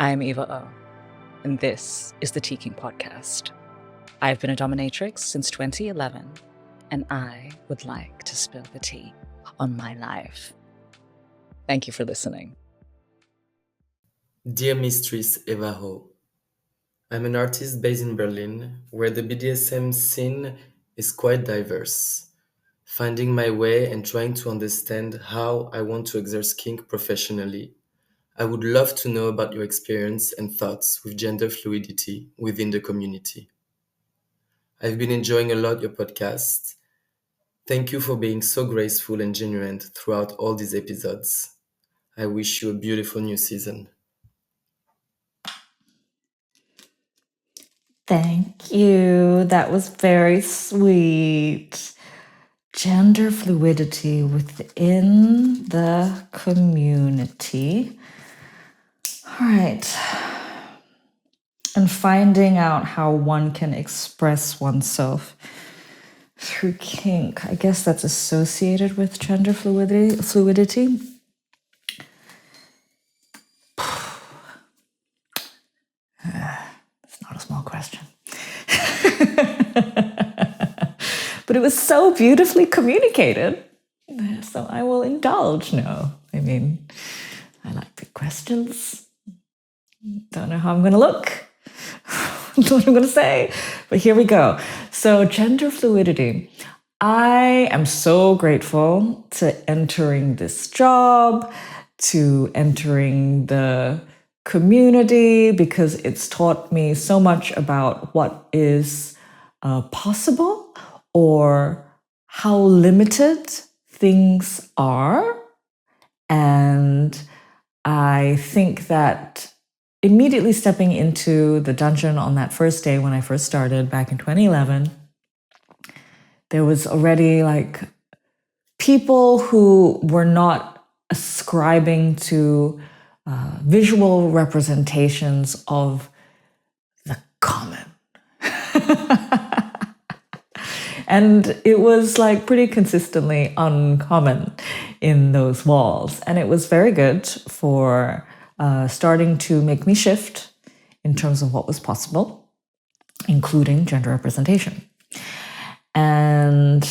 I'm Eva Oh, and this is the Teakink Podcast. I've been a dominatrix since 2011, and I would like to spill the tea on my life. Thank you for listening. Dear Mistress Eva Oh, I'm an artist based in Berlin, where the BDSM scene is quite diverse. Finding my way and trying to understand how I want to exercise kink professionally, I would love to know about your experience and thoughts with gender fluidity within the community. I've been enjoying a lot your podcast. Thank you for being so graceful and genuine throughout all these episodes. I wish you a beautiful new season. Thank you. That was very sweet. Gender fluidity within the community. All right. And finding out how one can express oneself through kink. I guess that's associated with gender fluidity. It's not a small question. But it was so beautifully communicated. So I will indulge now. I mean, I like big questions. Don't know how I'm going to look. Don't know what I'm going to say. But here we go. So gender fluidity. I am so grateful to entering this job, to entering the community, because it's taught me so much about what is possible or how limited things are. And I think that immediately stepping into the dungeon on that first day when I first started back in 2011, there was already like people who were not ascribing to visual representations of the common. And it was like pretty consistently uncommon in those walls. And it was very good for starting to make me shift in terms of what was possible, including gender representation. And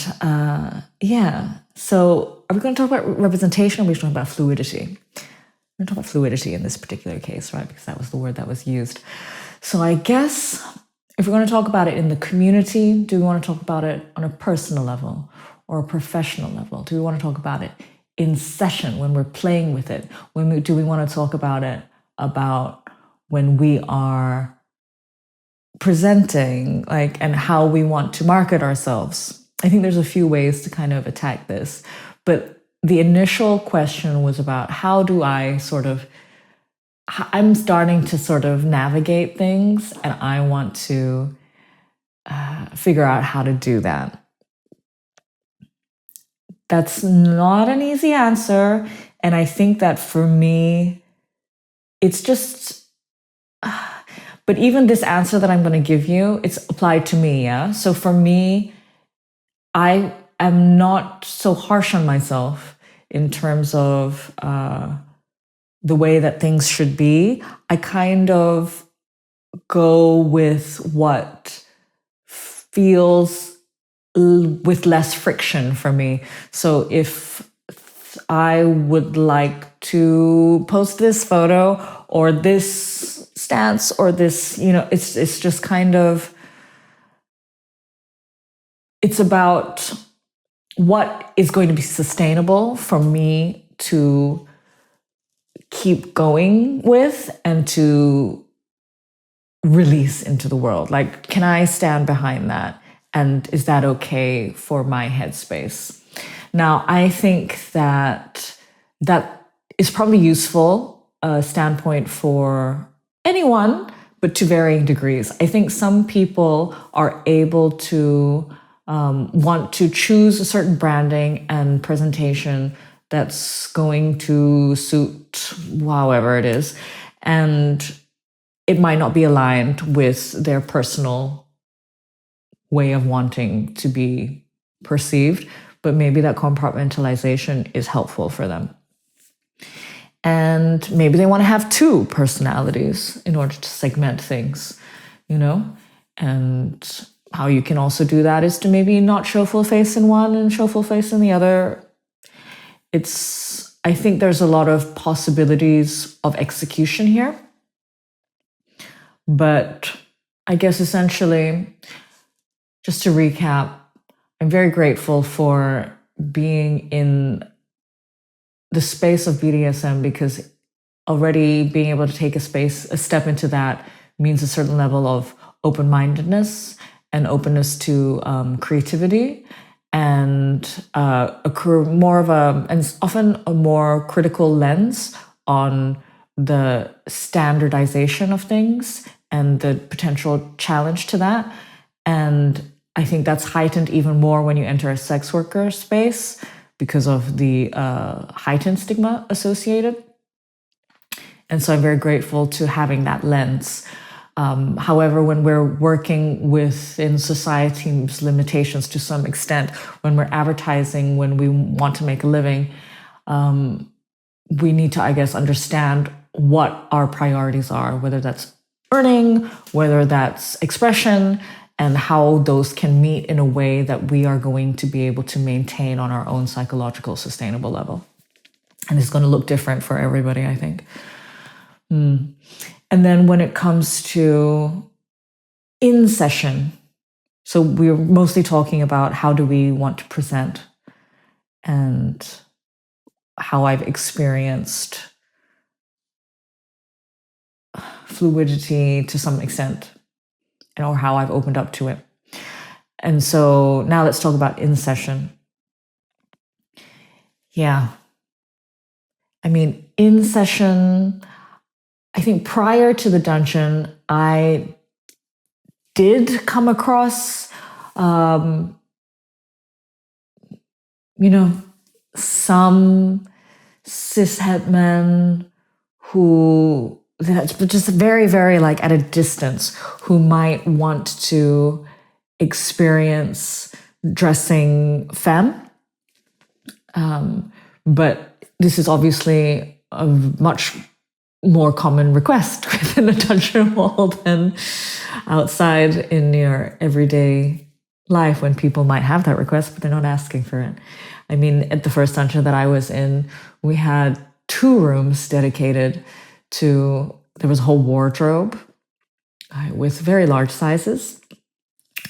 so are we going to talk about representation or are we talking about fluidity? We're going to talk about fluidity in this particular case, right? Because that was the word that was used. So I guess if we're going to talk about it in the community, do we want to talk about it on a personal level or a professional level? Do we want to talk about it in session when we're playing with it? Do we want to talk about it about when we are presenting, like, and how we want to market ourselves? I think there's a few ways to kind of attack this, but the initial question was about how do I I'm starting to sort of navigate things, and I want to figure out how to do that. That's not an easy answer, and I think that for me, it's just... but even this answer that I'm going to give you, it's applied to me, yeah? So for me, I am not so harsh on myself in terms of the way that things should be. I kind of go with what feels with less friction for me. So if I would like to post this photo or this stance or this, it's just kind of, it's about what is going to be sustainable for me to keep going with and to release into the world. Like, can I stand behind that? And is that okay for my headspace? Now, I think that is probably useful standpoint for anyone, but to varying degrees. I think some people are able to want to choose a certain branding and presentation that's going to suit however it is. And it might not be aligned with their personal way of wanting to be perceived, but maybe that compartmentalization is helpful for them. And maybe they want to have two personalities in order to segment things, you know? And how you can also do that is to maybe not show full face in one and show full face in the other. I think there's a lot of possibilities of execution here. But I guess essentially, just to recap, I'm very grateful for being in the space of BDSM, because already being able to take a step into that means a certain level of open-mindedness and openness to creativity, and and often a more critical lens on the standardization of things and the potential challenge to that. And I think that's heightened even more when you enter a sex worker space because of the heightened stigma associated. And so I'm very grateful to having that lens. However, when we're working within society's limitations to some extent, when we're advertising, when we want to make a living, we need to, I guess, understand what our priorities are, whether that's earning, whether that's expression, and how those can meet in a way that we are going to be able to maintain on our own psychological sustainable level. And it's going to look different for everybody, I think. And then when it comes to in session, so we're mostly talking about how do we want to present and how I've experienced fluidity to some extent, or how I've opened up to it. And so now let's talk about in session. Yeah. I mean, in session, I think prior to the dungeon, I did come across, some cishet men who, that's just very, very like at a distance, who might want to experience dressing femme. But this is obviously a much more common request within a dungeon wall than outside in your everyday life, when people might have that request, but they're not asking for it. I mean, at the first dungeon that I was in, we had 2 rooms dedicated to, there was a whole wardrobe with very large sizes,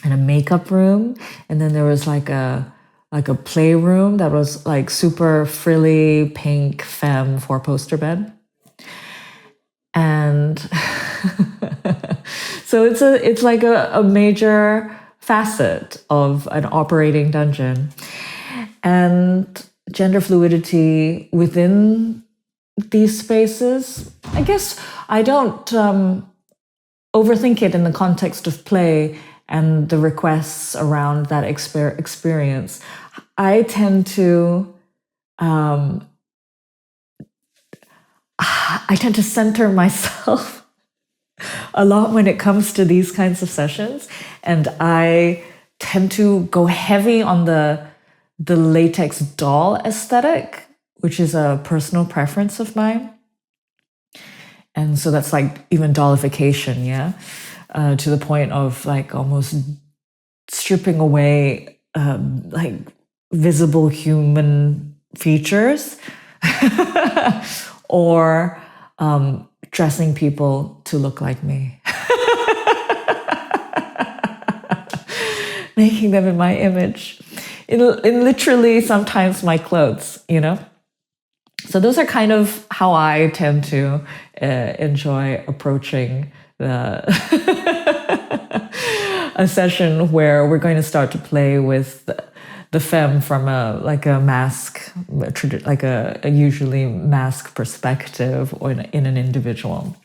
and a makeup room, and then there was like a playroom that was like super frilly pink femme 4-poster bed. And so it's like a major facet of an operating dungeon. And gender fluidity within these spaces, I guess I don't overthink it in the context of play and the requests around that experience. I tend to center myself a lot when it comes to these kinds of sessions, and I tend to go heavy on the latex doll aesthetic, which is a personal preference of mine. And so that's like even dollification, yeah, to the point of like almost stripping away like visible human features or dressing people to look like me. Making them in my image. In literally sometimes my clothes, you know? So those are kind of how I tend to enjoy approaching a session where we're going to start to play with the femme from a mask, like a usually mask perspective, or in an individual.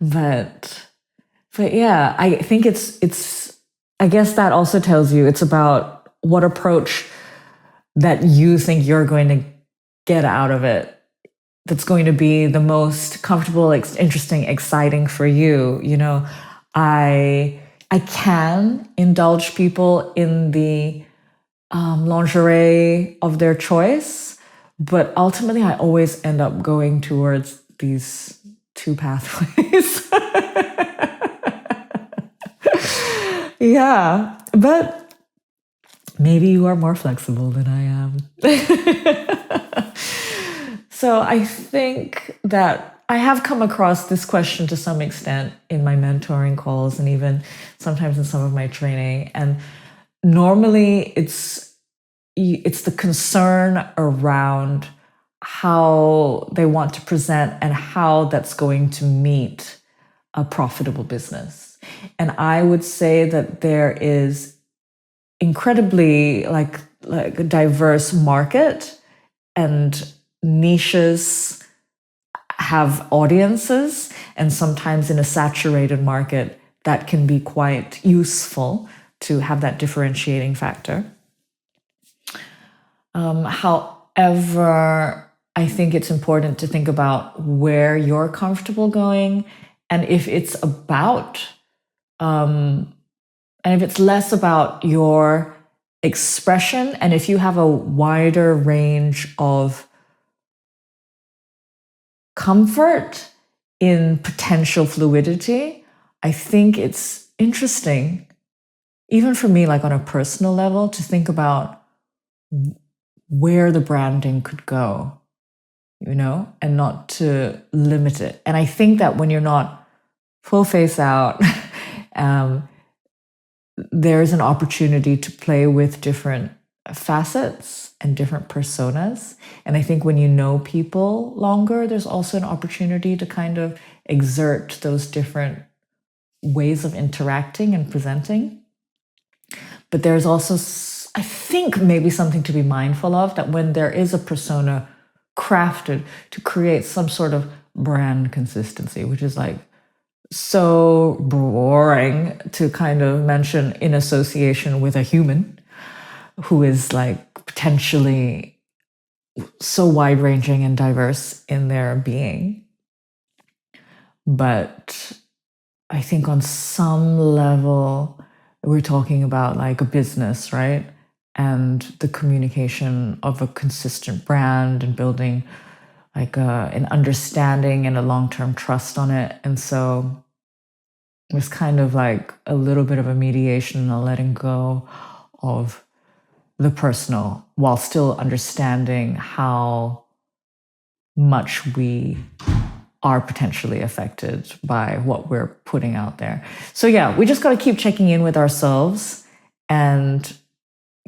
But yeah, I think it's I guess that also tells you it's about what approach that you think you're going to get out of it, that's going to be the most comfortable, interesting, exciting for you. You know, I can indulge people in the lingerie of their choice, But ultimately, I always end up going towards these two pathways. Yeah, but maybe you are more flexible than I am. So I think that I have come across this question to some extent in my mentoring calls and even sometimes in some of my training. And normally it's the concern around how they want to present and how that's going to meet a profitable business. And I would say that there is incredibly like a diverse market, and niches have audiences, and sometimes in a saturated market that can be quite useful to have that differentiating factor. However, I think it's important to think about where you're comfortable going, and if it's about, and if it's less about your expression, and if you have a wider range of comfort in potential fluidity, I think it's interesting, even for me, like on a personal level, to think about where the branding could go, and not to limit it. And I think that when you're not full face out, there's an opportunity to play with different facets and different personas. And I think when you know people longer, there's also an opportunity to kind of exert those different ways of interacting and presenting. But there's also, I think, maybe something to be mindful of, that when there is a persona crafted to create some sort of brand consistency, which is like so boring to kind of mention in association with a human who is like potentially so wide-ranging and diverse in their being. But I think on some level, we're talking about like a business, right? And the communication of a consistent brand and building like an understanding and a long-term trust on it. And so it's kind of like a little bit of a mediation and a letting go of the personal while still understanding how much we are potentially affected by what we're putting out there. So yeah, we just got to keep checking in with ourselves and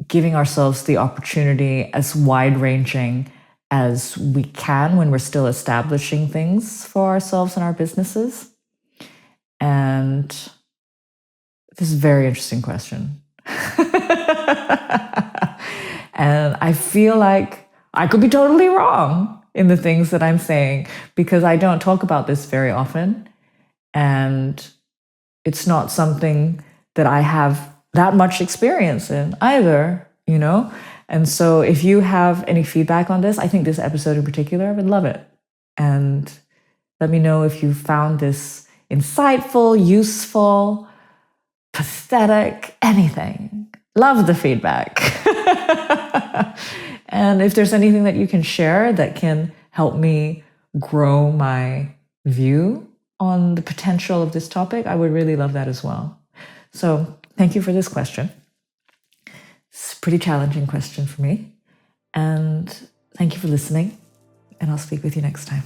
giving ourselves the opportunity as wide-ranging as we can when we're still establishing things for ourselves and our businesses. And this is a very interesting question. And I feel like I could be totally wrong in the things that I'm saying, because I don't talk about this very often. And it's not something that I have that much experience in either, And so if you have any feedback on this, I think this episode in particular, I would love it. And let me know if you found this insightful, useful, pathetic, anything. Love the feedback. And if there's anything that you can share that can help me grow my view on the potential of this topic, I would really love that as well. So thank you for this question. It's a pretty challenging question for me. And thank you for listening. And I'll speak with you next time.